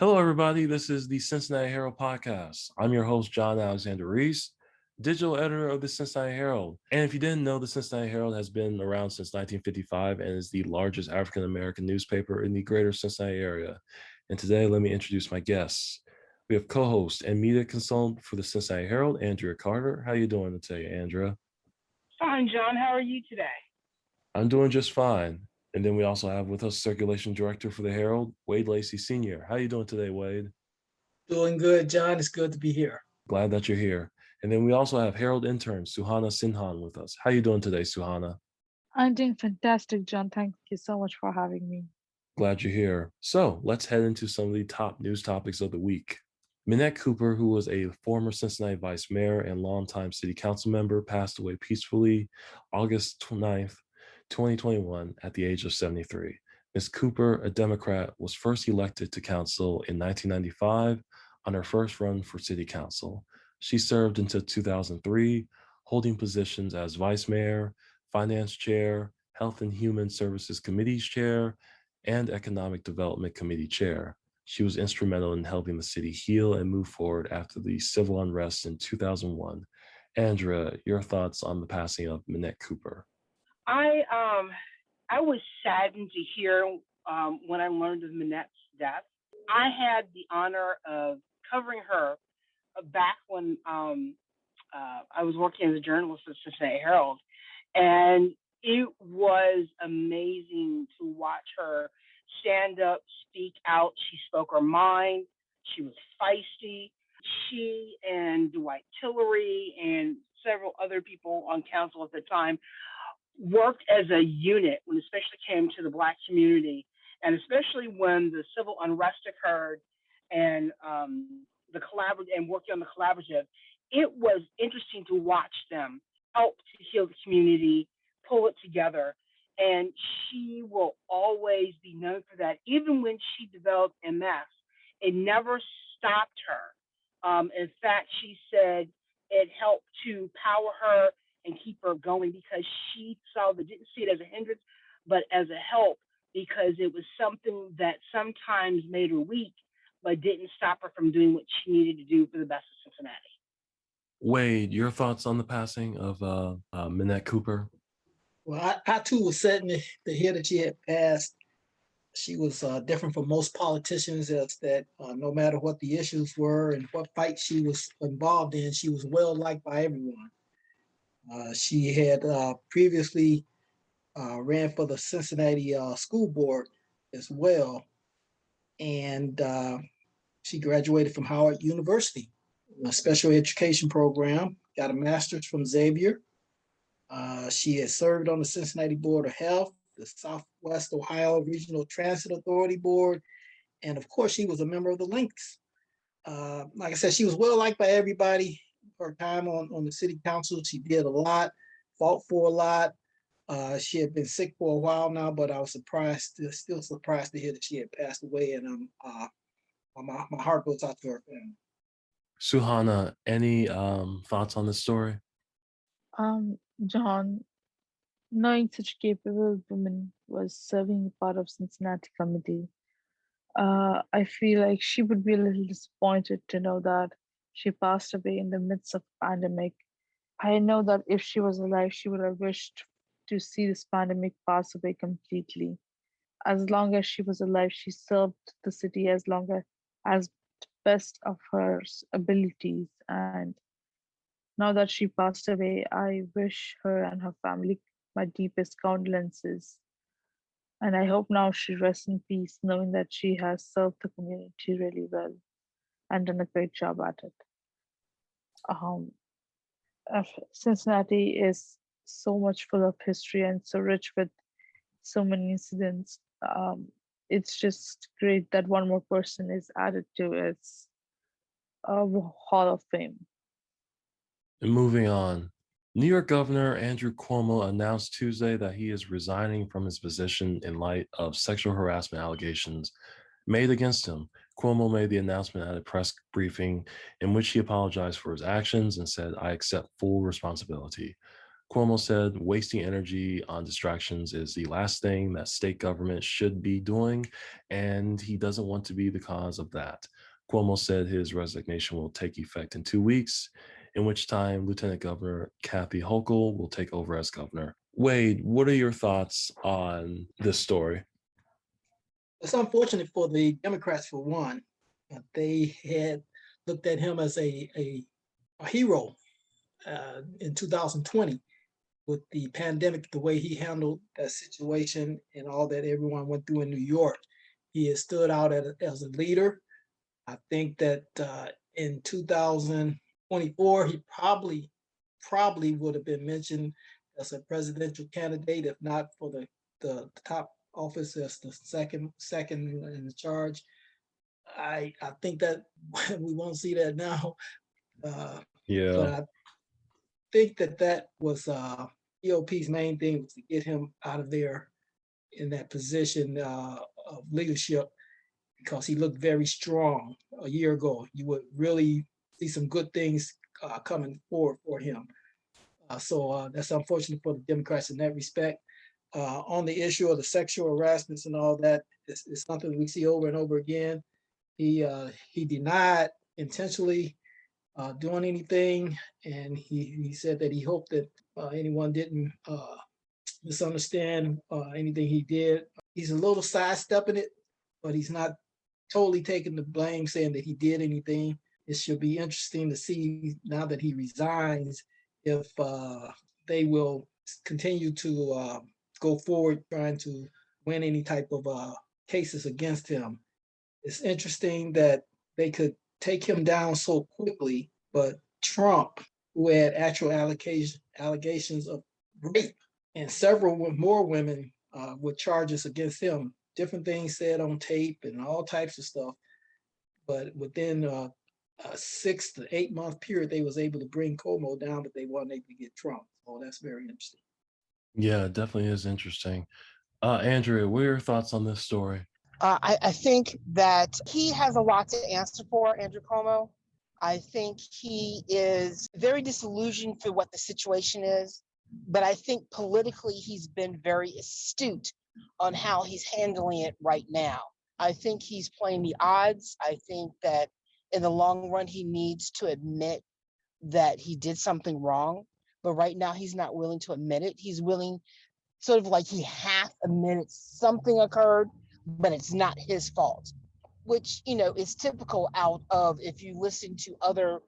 Hello, everybody. This is the Cincinnati Herald Podcast. I'm your host, John Alexander Reese, digital editor of the Cincinnati Herald. And if you didn't know, the Cincinnati Herald has been around since 1955 and is the largest African American newspaper in the greater Cincinnati area. And today, let me introduce my guests. We have co-host and media consultant for the Cincinnati Herald, Andria Carter. How you doing today, Andrea? Fine, John. How are you today? I'm doing just fine. And then we also have with us circulation director for the Herald, Wade Lacey Sr. How you doing today, Wade? Doing good, John. It's good to be here. Glad that you're here. And then we also have Herald intern Suhana Sinha with us. How you doing today, Suhana? I'm doing fantastic, John. Thank you so much for having me. Glad you're here. So let's head into some of the top news topics of the week. Minette Cooper, who was a former Cincinnati vice mayor and longtime city council member, passed away peacefully August 9th, 2021, at the age of 73. Ms. Cooper, a Democrat, was first elected to council in 1995 on her first run for city council. She served until 2003, holding positions as vice mayor, finance chair, health and human services committee's chair, and economic development committee chair. She was instrumental in helping the city heal and move forward after the civil unrest in 2001. Andrea, your thoughts on the passing of Minette Cooper? I was saddened to hear when I learned of Minette's death. I had the honor of covering her back when I was working as a journalist at Cincinnati Herald, and it was amazing to watch her stand up, speak out. She spoke her mind. She was feisty. She and Dwight Tillery and several other people on council at the time worked as a unit when especially came to the Black community, and especially when the civil unrest occurred and and working on the collaborative. It was interesting to watch them help to heal the community, pull it together. And she will always be known for that. Even when she developed MS, it never stopped her. In fact, she said it helped to power her and keep her going because she didn't see it as a hindrance, but as a help, because it was something that sometimes made her weak, but didn't stop her from doing what she needed to do for the best of Cincinnati. Wade, your thoughts on the passing of Minette Cooper? Well, I too was saddened to hear that she had passed. She was different from most politicians, as that no matter what the issues were and what fight she was involved in, she was well liked by everyone. She had previously ran for the Cincinnati School Board as well, and she graduated from Howard University, a special education program, got a master's from Xavier. She has served on the Cincinnati Board of Health, the Southwest Ohio Regional Transit Authority Board, and of course, she was a member of the Lynx. Like I said, she was well liked by everybody. Her time on the city council, she did a lot, fought for a lot. She had been sick for a while now, but I was still surprised to hear that she had passed away, and my heart goes out to her family. Suhana, any thoughts on this story? John, knowing such capable woman was serving part of Cincinnati committee, I feel like she would be a little disappointed to know that she passed away in the midst of a pandemic. I know that if she was alive, she would have wished to see this pandemic pass away completely. As long as she was alive, she served the city as best of her abilities. And now that she passed away, I wish her and her family my deepest condolences. And I hope now she rests in peace, knowing that she has served the community really well and done a great job at it. Um, Cincinnati is so much full of history and so rich with so many incidents. It's just great that one more person is added to its Hall of Fame. And moving on, New York Governor Andrew Cuomo announced Tuesday that he is resigning from his position in light of sexual harassment allegations made against him. Cuomo made the announcement at a press briefing in which he apologized for his actions and said, "I accept full responsibility." Cuomo said wasting energy on distractions is the last thing that state government should be doing, and he doesn't want to be the cause of that. Cuomo said his resignation will take effect in 2 weeks, in which time Lieutenant Governor Kathy Hochul will take over as governor. Wade, what are your thoughts on this story? It's unfortunate for the Democrats, for one. They had looked at him as a hero in 2020 with the pandemic, the way he handled that situation and all that everyone went through in New York. He has stood out as a leader. I think that in 2024, he probably would have been mentioned as a presidential candidate, if not for the top office as the second in charge. I think that we won't see that now. But I think that was EOP's main thing, was to get him out of there in that position of leadership, because he looked very strong a year ago. You would really see some good things coming forward for him. So that's unfortunate for the Democrats in that respect. On the issue of the sexual harassments and all that, it's something we see over and over again. He denied intentionally doing anything, and he said that he hoped that anyone didn't misunderstand anything he did. He's a little sidestepping it, but he's not totally taking the blame, saying that he did anything. It should be interesting to see, now that he resigns, if they will continue to go forward trying to win any type of cases against him. It's interesting that they could take him down so quickly, but Trump, who had actual allegations of rape, and several more women with charges against him, different things said on tape and all types of stuff. But within a 6 to 8 month period, they was able to bring Cuomo down, but they weren't able to get Trump. So that's very interesting. Yeah, it definitely is interesting. Andrea, what are your thoughts on this story? I think that he has a lot to answer for, Andrew Cuomo. I think he is very disillusioned for what the situation is, but I think politically he's been very astute on how he's handling it right now. I think he's playing the odds. I think that in the long run, he needs to admit that he did something wrong, but right now he's not willing to admit it. He's willing, sort of like he half admitted something occurred, but it's not his fault, which, is typical out of, if you listen to other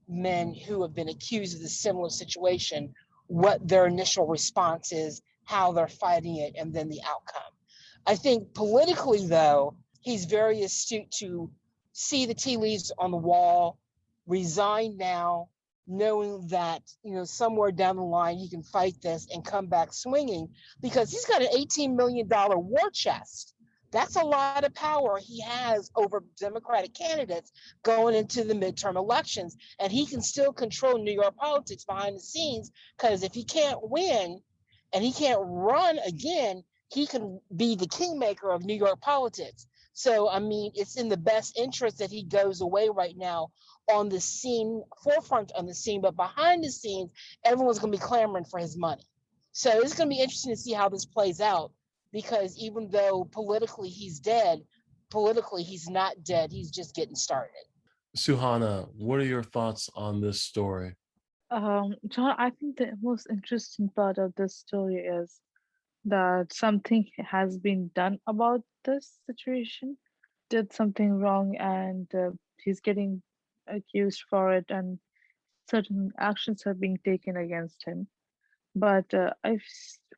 men who have been accused of the similar situation, what their initial response is, how they're fighting it, and then the outcome. I think politically, though, he's very astute to see the tea leaves on the wall, resign now, knowing that, somewhere down the line he can fight this and come back swinging, because he's got an $18 million war chest. That's a lot of power he has over Democratic candidates going into the midterm elections. And he can still control New York politics behind the scenes, because if he can't win and he can't run again, he can be the kingmaker of New York politics. So, it's in the best interest that he goes away right now on the scene, forefront on the scene, but behind the scenes, everyone's going to be clamoring for his money. So it's going to be interesting to see how this plays out, because even though politically he's dead, politically he's not dead. He's just getting started. Suhana, what are your thoughts on this story? John, I think the most interesting part of this story is that something has been done about this situation. Did something wrong, and he's getting accused for it, and certain actions are being taken against him. But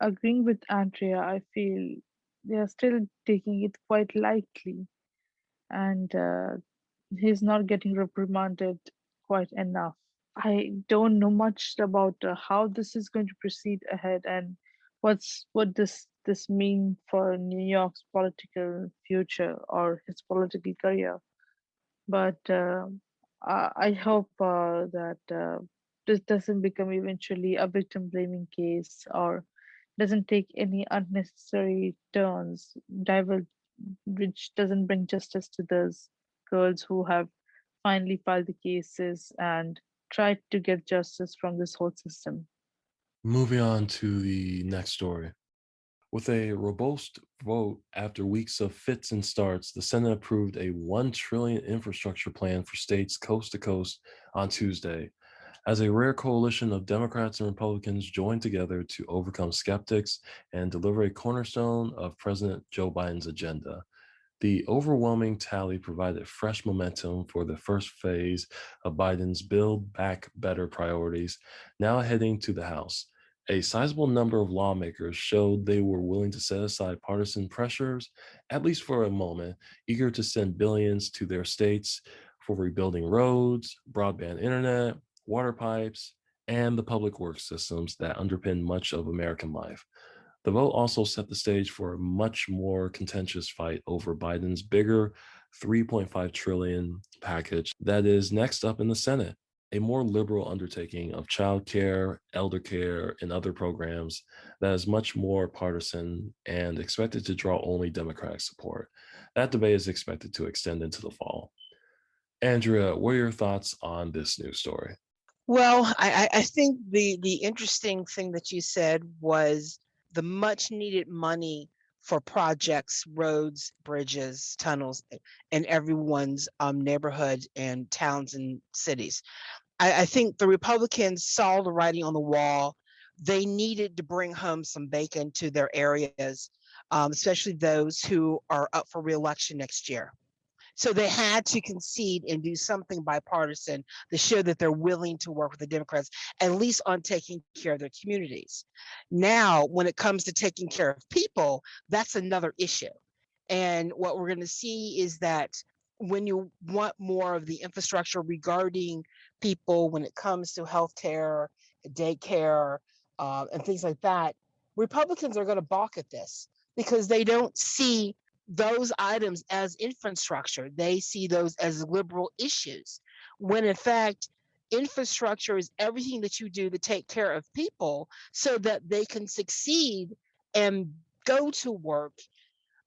agreeing with Andrea, I feel they are still taking it quite lightly, and he's not getting reprimanded quite enough. I don't know much about how this is going to proceed ahead, and what this mean for New York's political future or his political career. But I hope that this doesn't become eventually a victim blaming case, or doesn't take any unnecessary turns, which doesn't bring justice to those girls who have finally filed the cases and tried to get justice from this whole system. Moving on to the next story. With a robust vote after weeks of fits and starts, the Senate approved a $1 trillion infrastructure plan for states coast to coast on Tuesday, as a rare coalition of Democrats and Republicans joined together to overcome skeptics and deliver a cornerstone of President Joe Biden's agenda. The overwhelming tally provided fresh momentum for the first phase of Biden's Build Back Better priorities, now heading to the House. A sizable number of lawmakers showed they were willing to set aside partisan pressures, at least for a moment, eager to send billions to their states for rebuilding roads, broadband internet, water pipes, and the public works systems that underpin much of American life. The vote also set the stage for a much more contentious fight over Biden's bigger $3.5 trillion package that is next up in the Senate, a more liberal undertaking of child care, elder care, and other programs that is much more partisan and expected to draw only Democratic support. That debate is expected to extend into the fall. Andrea, what are your thoughts on this news story? Well, I think the interesting thing that you said was the much needed money for projects, roads, bridges, tunnels in everyone's neighborhoods and towns and cities. I think the Republicans saw the writing on the wall. They needed to bring home some bacon to their areas, especially those who are up for reelection next year. So they had to concede and do something bipartisan to show that they're willing to work with the Democrats, at least on taking care of their communities. Now, when it comes to taking care of people, that's another issue. And what we're going to see is that when you want more of the infrastructure regarding people, when it comes to healthcare, daycare, and things like that, Republicans are going to balk at this because they don't see those items as infrastructure. They see those as liberal issues, when in fact, infrastructure is everything that you do to take care of people so that they can succeed and go to work,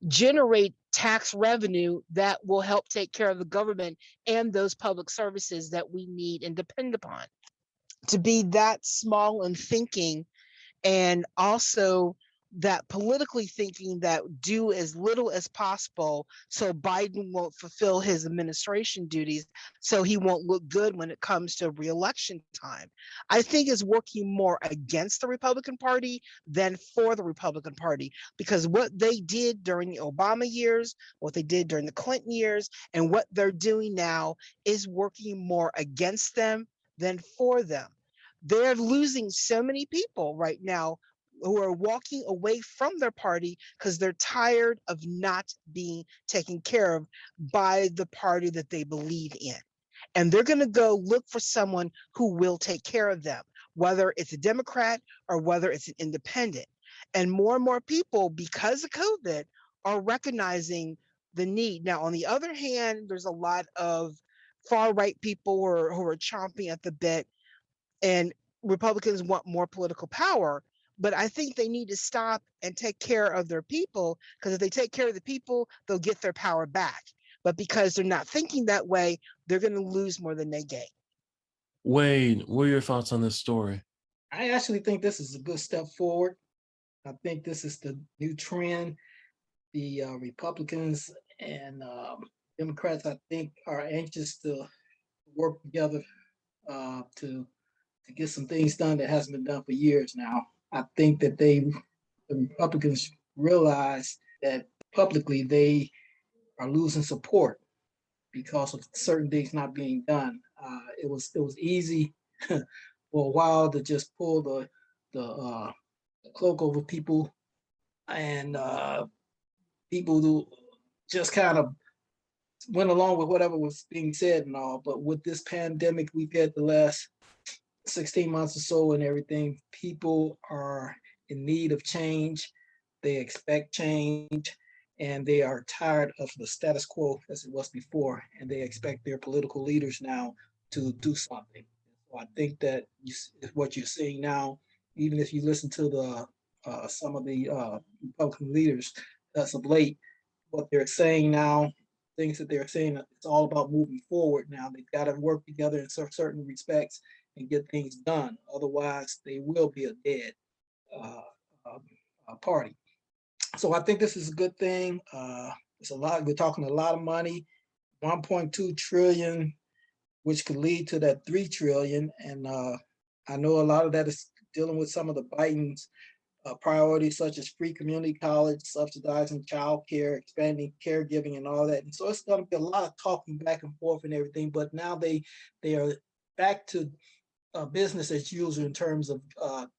generate tax revenue that will help take care of the government and those public services that we need and depend upon. To be that small in thinking, and also that politically thinking that do as little as possible so Biden won't fulfill his administration duties, so he won't look good when it comes to reelection time, I think is working more against the Republican Party than for the Republican Party, because what they did during the Obama years, what they did during the Clinton years, and what they're doing now is working more against them than for them. They're losing so many people right now who are walking away from their party because they're tired of not being taken care of by the party that they believe in. And they're going to go look for someone who will take care of them, whether it's a Democrat or whether it's an independent. And more people, because of COVID, are recognizing the need. Now, on the other hand, there's a lot of far-right people who are chomping at the bit, and Republicans want more political power. But I think they need to stop and take care of their people, because if they take care of the people, they'll get their power back. But because they're not thinking that way, they're going to lose more than they gain. Wade, what are your thoughts on this story? I actually think this is a good step forward. I think this is the new trend. The Republicans and Democrats, I think, are anxious to work together to get some things done that hasn't been done for years now. I think that the Republicans realize that publicly they are losing support because of certain things not being done. It was easy for a while to just pull the cloak over people, and people who just kind of went along with whatever was being said and all. But with this pandemic we've had the last 16 months or so and everything, people are in need of change. They expect change, and they are tired of the status quo as it was before, and they expect their political leaders now to do something. So I think that what you're seeing now, even if you listen to the some of the Republican leaders as of late, what they're saying now, things that they're saying, it's all about moving forward now. They've got to work together in certain respects and get things done. Otherwise, they will be a dead party. So I think this is a good thing. It's a lot. We're talking a lot of money, 1.2 trillion, which could lead to that 3 trillion. And I know a lot of that is dealing with some of the Biden's priorities, such as free community college, subsidizing childcare, expanding caregiving, and all that. And so it's going to be a lot of talking back and forth and everything. But now they are back to business as usual in terms of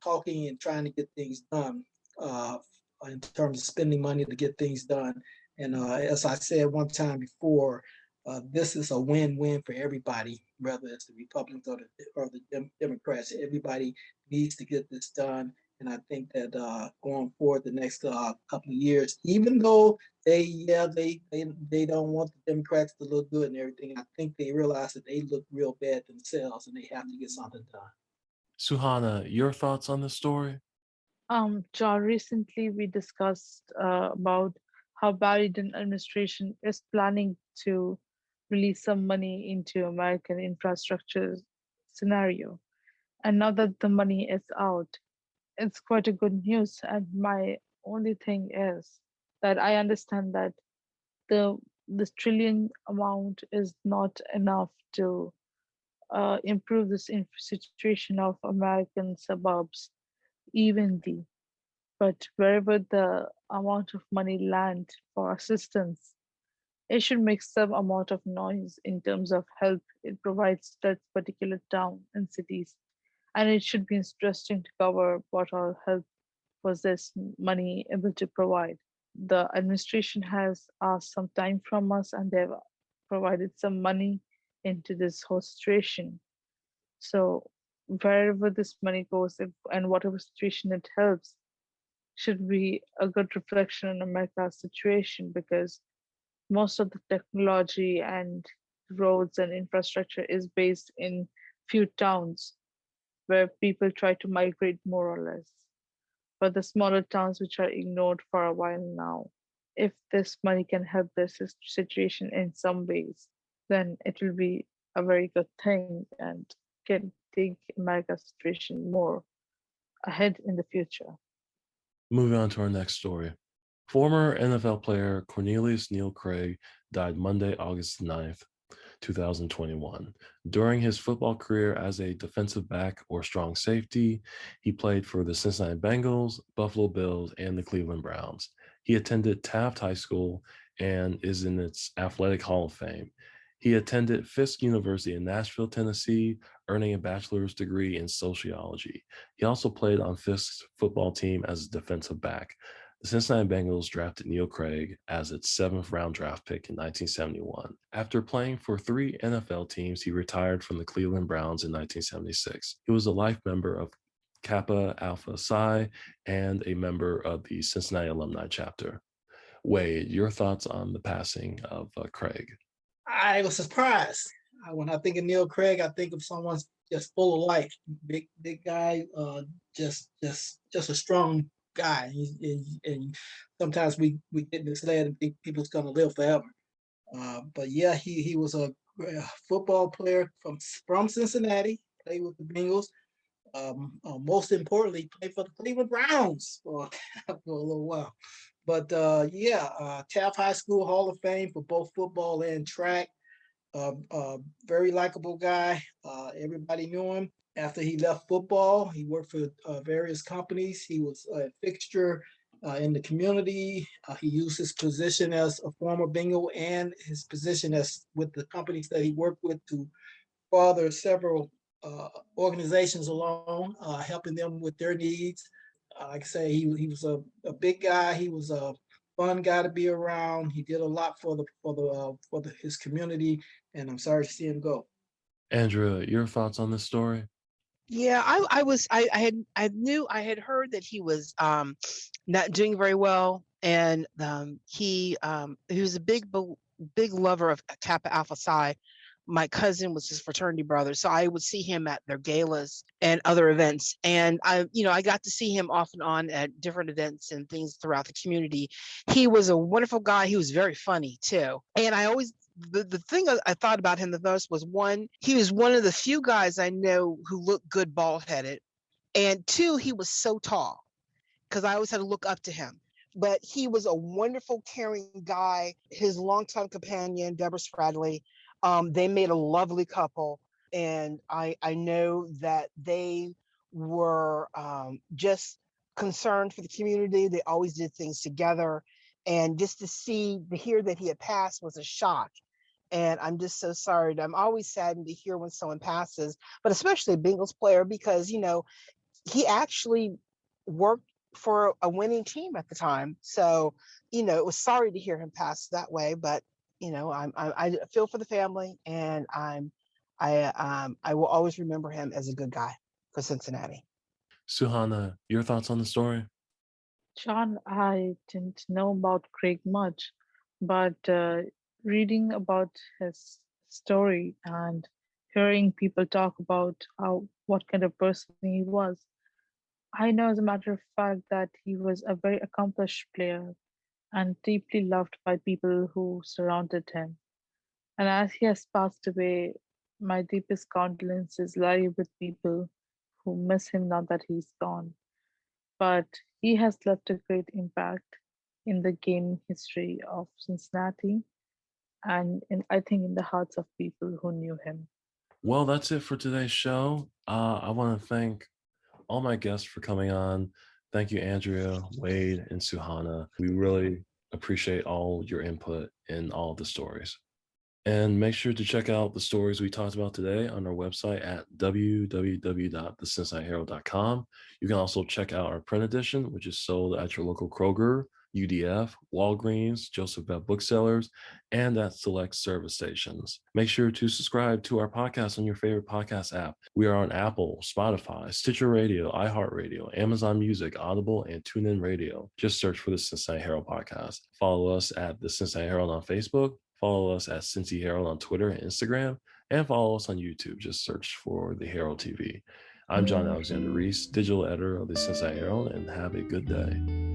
talking and trying to get things done, in terms of spending money to get things done. And as I said one time before, this is a win-win for everybody, whether it's the Republicans or the Democrats. Everybody needs to get this done. And I think that going forward the next couple of years, even though they don't want the Democrats to look good and everything, I think they realize that they look real bad themselves and they have to get something done. Suhana, your thoughts on this story? John, recently we discussed about how Biden administration is planning to release some money into American infrastructure scenario. And now that the money is out, it's quite a good news. And my only thing is that I understand that this trillion amount is not enough to improve this situation of American suburbs evenly. But wherever the amount of money land for assistance, it should make some amount of noise in terms of help it provides to that particular town and cities. And it should be interesting to cover what all help was this money able to provide. The administration has asked some time from us and they've provided some money into this whole situation. So wherever this money goes and whatever situation it helps should be a good reflection on America's situation, because most of the technology and roads and infrastructure is based in few towns where people try to migrate more or less. But the smaller towns which are ignored for a while now, if this money can help this situation in some ways, then it will be a very good thing and can take America's situation more ahead in the future. Moving on to our next story. Former NFL player Cornelius Neal Craig died Monday, August 9th, 2021. During his football career as a defensive back or strong safety, he played for the Cincinnati Bengals, Buffalo Bills, and the Cleveland Browns. He attended Taft High School and is in its Athletic Hall of Fame. He attended Fisk University in Nashville, Tennessee, earning a bachelor's degree in sociology. He also played on Fisk's football team as a defensive back. The Cincinnati Bengals drafted Neal Craig as its 7th round draft pick in 1971. After playing for 3 NFL teams, he retired from the Cleveland Browns in 1976. He was a life member of Kappa Alpha Psi and a member of the Cincinnati Alumni Chapter. Wade, your thoughts on the passing of Craig? I was surprised. When I think of Neal Craig, I think of someone just full of life, big guy, just a strong guy. And sometimes we get misled and think people's gonna live forever. But yeah, he was a football player from Cincinnati, played with the Bengals. Most importantly, played for the Cleveland Browns for a little while. But Taft High School Hall of Fame for both football and track. Very likable guy. Everybody knew him. After he left football, he worked for various companies. He was a fixture in the community. He used his position as a former Bengal and his position as with the companies that he worked with to father several organizations along, helping them with their needs. Like I say, he was a big guy. He was a fun guy to be around. He did a lot for his community, and I'm sorry to see him go. Andria, your thoughts on this story? Yeah, I had heard that he was not doing very well, and he was a big lover of Kappa Alpha Psi. My cousin was his fraternity brother, so I would see him at their galas and other events. And I got to see him off and on at different events and things throughout the community. He was a wonderful guy. He was very funny too. And I always the thing I thought about him the most was, one, he was one of the few guys I know who looked good bald headed, and two, he was so tall, because I always had to look up to him. But he was a wonderful, caring guy. His longtime companion, Deborah Spradley, they made a lovely couple. And I know that they were just concerned for the community. They always did things together. And just to hear that he had passed was a shock. And I'm just so sorry. I'm always saddened to hear when someone passes, but especially a Bengals player, because, he actually worked for a winning team at the time. So, it was sorry to hear him pass that way, but, I feel for the family, and I will always remember him as a good guy for Cincinnati. Suhana, your thoughts on the story? John, I didn't know about Craig much, but reading about his story and hearing people talk about what kind of person he was, I know as a matter of fact that he was a very accomplished player and deeply loved by people who surrounded him. And as he has passed away, my deepest condolences lie with people who miss him now that he's gone. But he has left a great impact in the game history of Cincinnati and I think in the hearts of people who knew him. Well, that's it for today's show. I want to thank all my guests for coming on. Thank you, Andria, Wade, and Suhana. We really appreciate all your input in all of the stories. And make sure to check out the stories we talked about today on our website at www.thecincinnatiherald.com. You can also check out our print edition, which is sold at your local Kroger, UDF, Walgreens, Joseph Beth Booksellers, and at select service stations. Make sure to subscribe to our podcast on your favorite podcast app. We are on Apple, Spotify, Stitcher Radio, iHeartRadio, Amazon Music, Audible, and TuneIn Radio. Just search for the Cincinnati Herald Podcast. Follow us at the Cincinnati Herald on Facebook. Follow us at Cincy Herald on Twitter and Instagram, and follow us on YouTube. Just search for the Herald TV. I'm John Alexander Reese, digital editor of the Cincinnati Herald, and have a good day.